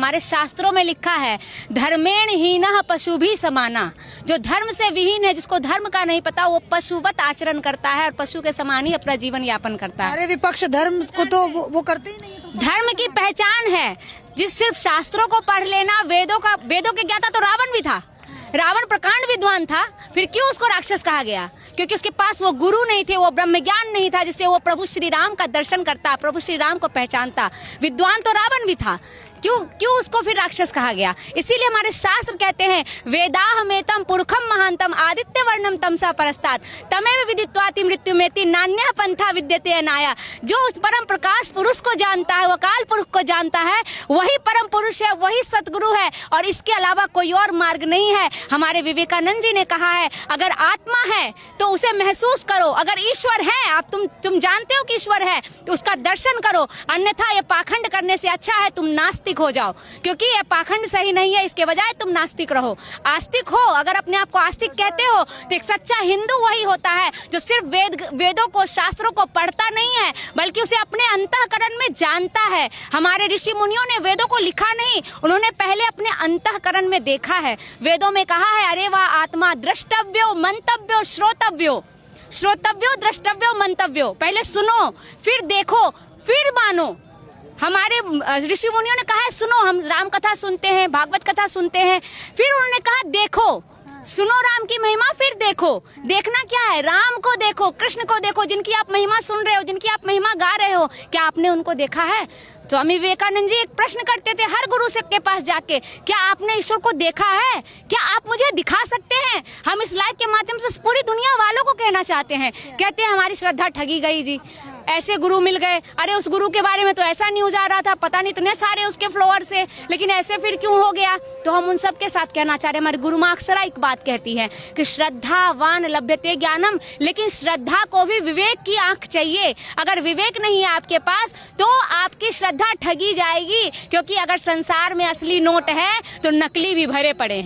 हमारे शास्त्रों में लिखा है, धर्मेण हीनः पशु भी समाना। जो धर्म से विहीन है, जिसको धर्म का नहीं पता, वो पशुवत आचरण करता है और पशु के समान ही अपना जीवन यापन करता है। सारे विपक्ष धर्म को तो वो करते ही नहीं है। तो धर्म की पहचान है जिस सिर्फ शास्त्रों को पढ़ लेना। वेदों के ज्ञाता तो रावण भी था। रावण प्रकांड विद्वान था, फिर क्यों उसको राक्षस कहा गया? क्योंकि उसके पास वो गुरु नहीं थे, वो ब्रह्म ज्ञान नहीं था जिससे वो प्रभु श्री राम का दर्शन करता, प्रभु श्री राम को पहचानता। विद्वान तो रावण भी था, क्यों उसको फिर राक्षस कहा गया? इसीलिए हमारे शास्त्र कहते हैं, वेदाहमेतम पुरुषम महांतम आदित्य वर्णम तमसा परस्तात् तमेव विदित्वाति मृत्युमेति नान्यः पंथा विद्यते अनाया। जो उस परम प्रकाश पुरुष को जानता है, वो अकाल पुरुष को जानता है, वही परम पुरुष है, वही सतगुरु है, और इसके अलावा कोई और मार्ग नहीं है। हमारे विवेकानंद जी ने कहा है, अगर आत्मा है तो उसे महसूस करो, अगर ईश्वर है, आप तुम जानते हो कि ईश्वर है, तो उसका दर्शन करो, अन्यथा ये पाखंड करने से अच्छा है तुम नास्तिक हो जाओ, क्योंकि ये पाखंड सही नहीं है। इसके बजाय तुम नास्तिक रहो, आस्तिक हो। अगर अपने आप को आस्तिक कहते हो तो एक सच्चा हिंदू वही होता है जो सिर्फ वेदों को, शास्त्रों को पढ़ता नहीं है, बल्कि उसे अपने अंतःकरण में जानता है। हमारे ऋषि मुनियों ने वेदों को लिखा नहीं, उन्होंने पहले अपने अंतःकरण में देखा है। वेदों में कहा है, अरे वाह आत्मा द्रष्टव्यो मंतव्यो श्रोतव्यो, श्रोतव्यो द्रष्टव्यो मंतव्यो। पहले सुनो, फिर देखो, फिर मानो। हमारे ऋषि मुनियों ने कहा है, सुनो, हम राम कथा सुनते हैं, भागवत कथा सुनते हैं, फिर उन्होंने कहा देखो, सुनो राम की महिमा, फिर देखो। देखना क्या है? राम को देखो, कृष्ण को देखो, जिनकी आप महिमा सुन रहे हो, जिनकी आप महिमा गा रहे हो, क्या आपने उनको देखा है? स्वामी विवेकानंद जी एक प्रश्न करते थे हर गुरु से के पास जाके, क्या आपने ईश्वर को देखा है? क्या आप मुझे दिखा सकते हैं? हम इस लाइव के माध्यम से पूरी दुनिया वालों को कहना चाहते हैं। कहते हैं हमारी श्रद्धा ठगी गई जी, ऐसे गुरु मिल गए, अरे उस गुरु के बारे में तो ऐसा न्यूज आ रहा था, पता नहीं इतने सारे उसके फ्लोअर से, लेकिन ऐसे फिर क्यों हो गया? तो हम उन सब के साथ कहना चाह रहे हैं, हमारी गुरु माँ अक्सर एक बात कहती है कि श्रद्धावान लभ्यते ज्ञानम, लेकिन श्रद्धा को भी विवेक की आंख चाहिए। अगर विवेक नहीं है आपके पास तो आपकी श्रद्धा ठगी जाएगी, क्योंकि अगर संसार में असली नोट है तो नकली भी भरे पड़े हैं।